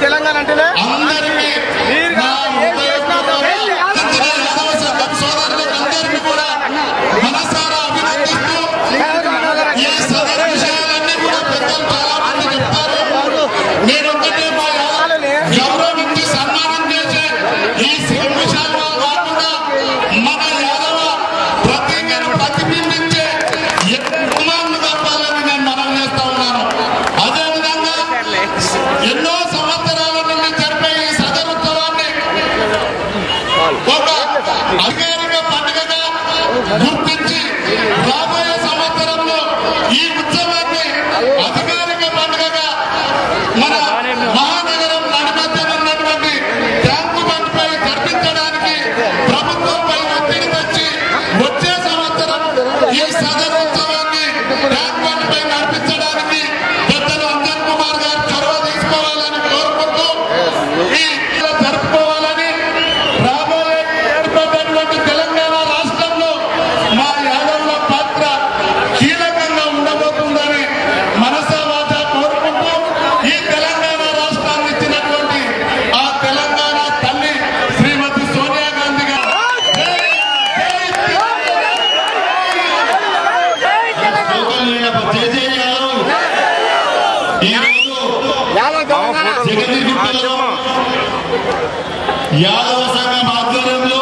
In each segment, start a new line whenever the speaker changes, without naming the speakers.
తెలంగాణ అంటేనే
గుర్తించి రాబోయే సంవత్సరంలో ఈ ఉత్సవాన్ని అధికారిక పండుగగా మన మహానగరం నడిమధ్యన ఉన్నటువంటి ట్యాంకు బండ్పై జరిపించడానికి ప్రభుత్వంపై ఒత్తిడి తెచ్చి వచ్చే సంవత్సరం ఈ సదరు ఉత్సవాన్ని ట్యాంక్ బండ్పై నడిపించడానికి పెద్దలు అంజన్ కుమార్ గారు చొరవ తీసుకోవాలని కోరుకుంటూ ఈ జరుపుకోవాలని రాబోయే ఏర్పడినటువంటి తెలంగాణ రాష్ట్రంలో మా యాదవుల పాత్ర కీలకంగా ఉండబోతుందని మనసా వాచా కోరుకుంటూ ఈ తెలంగాణ రాష్ట్రాన్ని ఇచ్చినటువంటి ఆ తెలంగాణ తల్లి శ్రీమతి సోనియా గాంధీ గారు జై జై ఈరోజు జగతిగుట్టలో యాదవ సంఘం ఆధ్వర్యంలో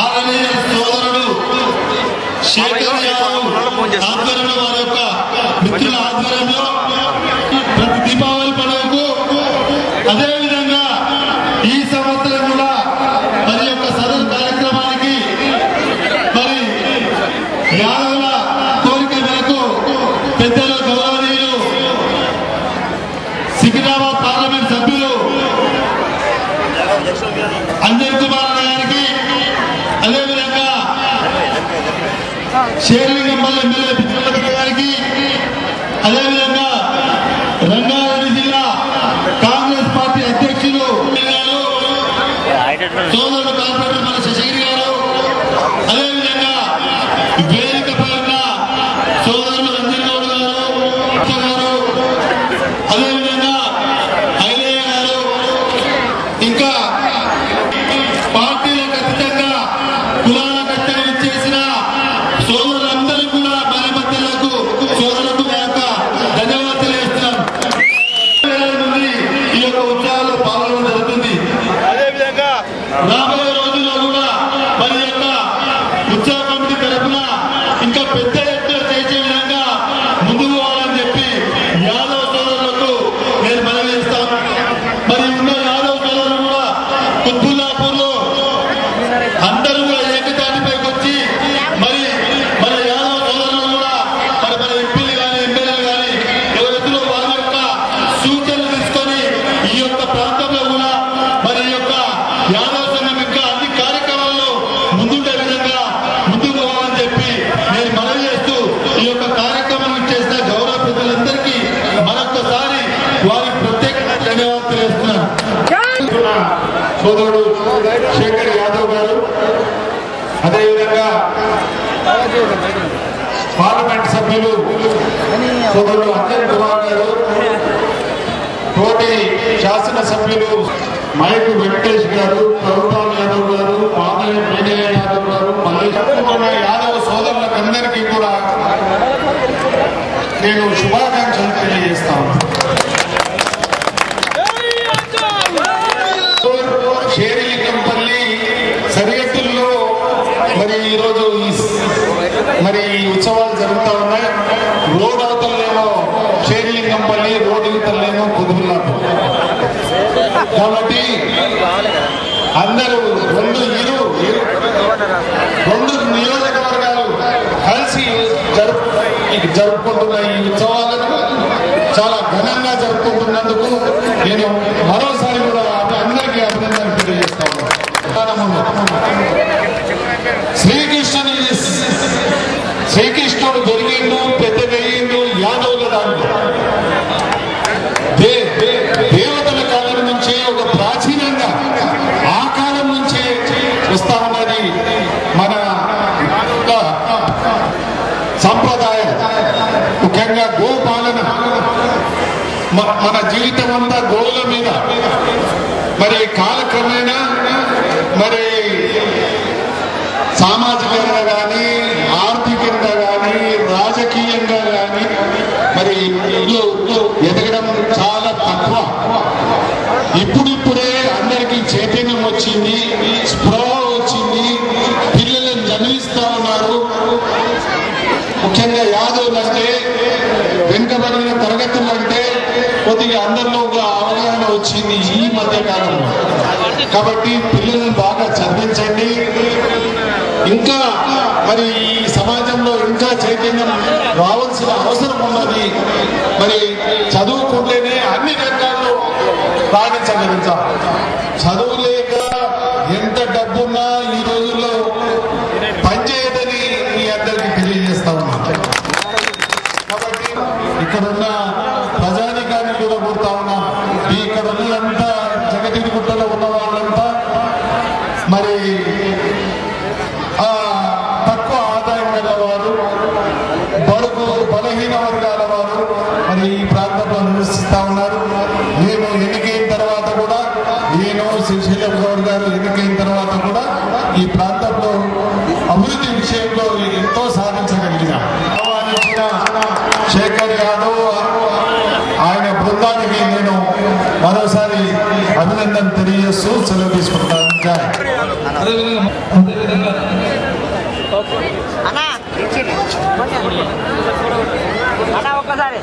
ఆరణ్య సోదరుడు శేఖర్ యాదవ్ ఆధ్వర్యంలో వారి యొక్క మిత్రుల ఆధ్వర్యంలో ప్రతి దీపావళి పండుగకు అదేవిధంగా ఈ సంవత్సరం కూడా మరి యొక్క సదరు కార్యక్రమానికి మరి యాదవుల కోరిక మేరకు పెద్దలు గౌరవనీయులు సికింద్రాబాద్ పార్లమెంట్ సభ్యులు అంజన్ కుమార్ గారికి అదేవిధంగా షేర్లింగంపల్లి ఎమ్మెల్యే పిచ్చిరెడ్డి గారికి అదేవిధంగా రంగారెడ్డి జిల్లా కాంగ్రెస్ పార్టీ అధ్యక్షులు సోదరుడు కార్పొరేటర్ మన శశగిరి గారు అదేవిధంగా వేదిక పైన సోదరులు అంజన్ గౌడ్ గారు అదేవిధంగా ఐలయ్య గారు ఇంకా పార్టీలకు అతీతంగా కులాలకు అతీతంగా ఇచ్చేసిన సోదరులందరూ కూడా మధ్యలకు సోదరులకు నా యొక్క ధన్యవాదాలు తెలియజేస్తున్నాను. ఈ యొక్క ఉత్సవాల్లో పాల్గొనడం జరుగుతుంది.
అదేవిధంగా
రాబోయే రోజుల్లో కూడా మరి యొక్క ఉత్సవ కమిటీ తరఫున ఇంకా పెద్ద ఎత్తున చేసే విధంగా ముందుకు పోవాలని చెప్పి యాదవ సోదరులకు నేను మనవి చేస్తాను. మరి ఉన్న యాదవ సోదరులు కూడా కుత్బుల్లాపూర్ లో అందరూ కూడా ఏకతాటిపైకి వచ్చి మరి మన యాదవ సోదరులు కూడా మరి మన ఎంపీలు కానీ ఎమ్మెల్యేలు కానీ ఎవరెదురు వారి యొక్క సూచనలు తీసుకొని ఈ యొక్క ప్రాంతంలో కూడా మరి ఈ యొక్క యాదవ సంఘం ఇంకా అన్ని కార్యక్రమాల్లో ముందుండే విధంగా ముందుకు పోవాలని చెప్పి నేను మనవి చేస్తూ ఈ యొక్క కార్యక్రమం చేసిన గౌరవ పెద్దలందరికీ మరొకసారి వారి ప్రత్యేకంగా ధన్యవాదాలు తెలియజేస్తున్నాను. సోదరుడు శేఖర్ యాదవ్ గారు అదేవిధంగా పార్లమెంట్ సభ్యులు సోదరుడు అంజన్ కుమార్ గారు తోటి శాసనసభ్యులు మైకు వెంకటేష్ గారు ప్రభుత్వం యాదవ్ గారు పార్లమెంట్ విజయ యాదవ్ గారు మళ్ళీ యాదవ్ సోదరులకు అందరికీ కూడా నేను శుభాకాంక్షలు తెలియజేస్తాను. షేర్లింగంపల్లి సరిహద్దుల్లో మరి ఈరోజు మరి ఈ ఉత్సవాలు జరుగుతూ ఉన్నాయి. రోడ్ అవతలనేమో షేర్లింగంపల్లి, రోడ్డు అవతలనేమో కుతుబుల్లాపూర్. కాబట్టి అందరూ రెండు నియోజకవర్గాలు కలిసి జరుపుకుంటున్న ఈ ఉత్సవాలను చాలా ఘనంగా జరుపుకుంటున్నందుకు నేను మరోసారి కూడా అందరికీ అభినందనలు తెలియజేస్తాను. శ్రీకృష్ణుడు పెరిగిండు, పెద్ద పెరిగిండు యాదవుల దాంట్లో దేవతల కాలం నుంచే ఒక ప్రాచీనంగా ఆ కాలం నుంచే వస్తా ఉన్నది మన సంప్రదాయం. ముఖ్యంగా గోపాలన మన జీవితం అంతా గోవుల మీద. మరి కాలక్రమేణా మరి సామాజికంగా కానీ ఆర్థికంగా కానీ రాజకీయంగా కానీ మరి ఎదగడం చాలా తక్కువ. ఇప్పుడిప్పుడే అందరికీ చైతన్యం వచ్చింది, స్పృహ వచ్చింది, పిల్లలను జన్మిస్తా ఉన్నారు. ముఖ్యంగా యాదవులు అంటే వెనుకబడిన తరగతులు అంటే కొద్దిగా అందరిలో ఒక అవగాహన వచ్చింది ఈ మధ్య కాలంలో. కాబట్టి పిల్లలను బాగా చదివించండి. ఇంకా మరి ఈ సమాజంలో ఇంకా చైతన్యం రావాల్సిన అవసరం ఉన్నది. మరి చదువుకుంటేనే అన్ని రంగాల్లో రాణించగలుగుతాం. చదువు లేక ఎంత డబ్బున్నా ఈ రోజుల్లో పనిచేయదని మీ అందరికీ తెలియజేస్తా ఉన్నా. కాబట్టి ఇక్కడున్న ప్రజానికాన్ని కూడా కోరుతా ఉన్నా, ఇక్కడ ఉన్నదంతా జగతిగుట్టలో ఉన్న వాళ్ళంతా మరి తక్కువ ఆదాయం గల వారు, బలహీన వర్గాల వారు మరి ఈ ప్రాంతంలో నివసిస్తా ఉన్నారు. మేము ఎన్నికైన తర్వాత కూడా నేను శేఖర్ యాదవ్ ఆయన బృందానికి నేను మరోసారి అభినందన తెలియజేస్తూ సెలవు తీసుకుంటాను.
అన్నా ఒక్కసారి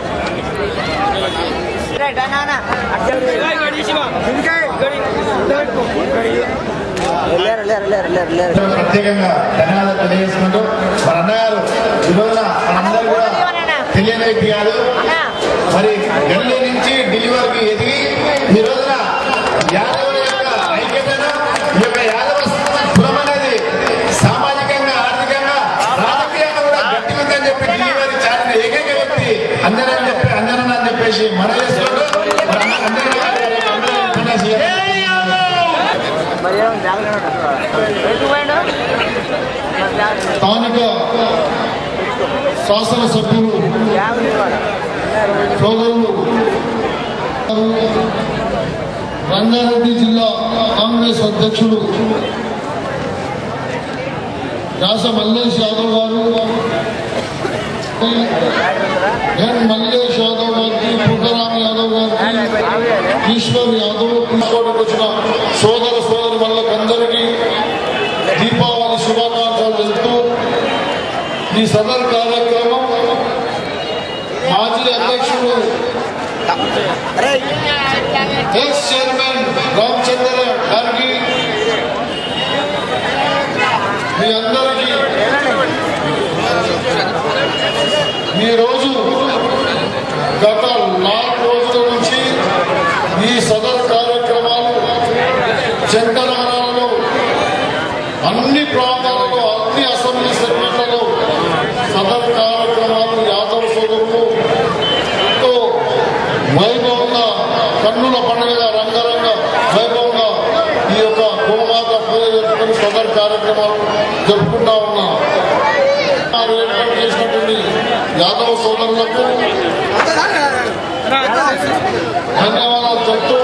ప్రత్యేకంగా ధన్యవాదాలు తెలియజేసుకుంటూ మన అన్నగారు ఈ రోజున మనందరూ కూడా తెలియని వ్యక్తి కాదు. మరి ఢిల్లీ నుంచి ఢిల్లీ వరకు ఎదిగి ఈ రోజున యాదవుల యొక్క ఐక్యతను ఈ యొక్క యాదవ కులం అనేది సామాజికంగా ఆర్థికంగా రాజకీయంగా కూడా గట్టి ఉందని చెప్పి ఢిల్లీ వారికి చాలిన ఏకైక వ్యక్తి అందరని చెప్పేసి మన చేసుకుంటూ స్థానిక శాసనసభ్యులు సోదరులు రంగారెడ్డి జిల్లా కాంగ్రెస్ అధ్యక్షులు వ్యాస మల్లేష్ యాదవ్ గారు, ఎన్ మల్లేష్ యాదవ్ గారికి, పుట్టరామ్ యాదవ్ గారికి, ఈశ్వర్ యాదవ్ తీసుకోవడానికి వచ్చిన సోదర సోదరి వాళ్ళకందరికీ దీపావళి శుభాకాంక్షలు తెలుపుతూ ఈ సదర్ కార్యక్రమం మాజీ అధ్యక్షుడు ఎక్స్ చైర్మన్ రామచంద్ర గారికి, మీ అందరికీ ఈరోజు గత 4 రోజుల నుంచి ఈ సదర్ కార్యక్రమాలు జంట నగరాలలో అన్ని ప్రాంతాలలో అన్ని అసెంబ్లీ సెగ్మెంట్లలో సదర్ కార్యక్రమాలు యాదవ్ సోదరులు ఎంతో వైభవంగా కన్నుల పండుగగా రంగరంగ వైభవంగా ఈ యొక్క గోమాత పూజ జరుపుకుని సదర్ కార్యక్రమాలు జరుపుకుంటా ఉన్నాం. ఏర్పాటు చేసినటువంటి యాదవ్ సోదరులకు ధన్యవాదాలు చెప్తూ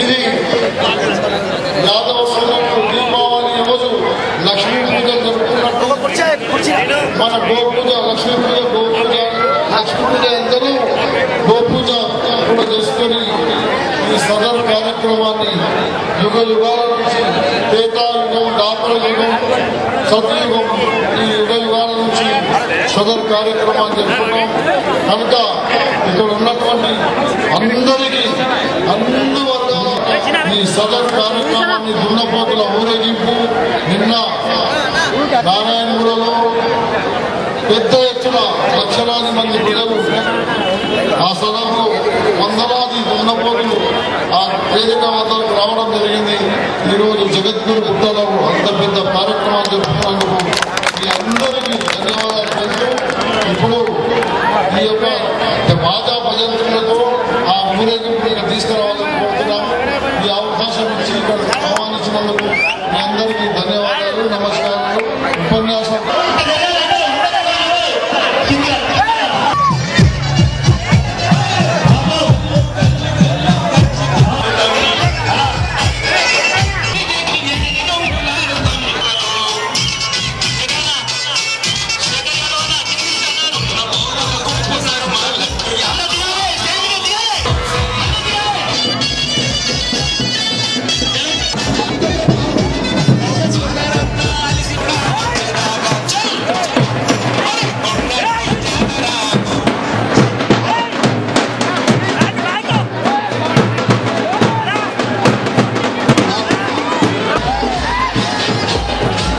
ఇది యాదవ సోదరులు దీపావళి రోజు లక్ష్మీ పూజ జరుపుకున్నట్టు మన గోపూజ లక్ష్మీ పూజ గోపూజ లక్ష్మీ పూజ అందరూ గోపూజ కూడా చేసుకొని ఈ సదర్ కార్యక్రమాన్ని యుగ యుగాల నుంచి త్రేతాయుగం, దాపర యుగం, సతయుగం ఈ యుగ యుగాల నుంచి సదర్ కార్యక్రమాన్ని జరుపుకున్నాం. కనుక ఇక్కడ ఉన్నటువంటి అందరికీ అందువల్ల ఈ సదర్ కార్యక్రమాన్ని దున్నపోతుల ఊరేగింపు నిన్న నారాయణగూడలో పెద్ద ఎత్తున లక్షలాది మంది ప్రజలు ఆ సదనంలో వందలాది దున్నపోతులు ఆ వేదిక వద్దకు రావడం జరిగింది. ఈరోజు జగద్గురు గుట్టలో అంత పెద్ద కార్యక్రమాలు జరుపుకున్నందుకు మీ అందరికీ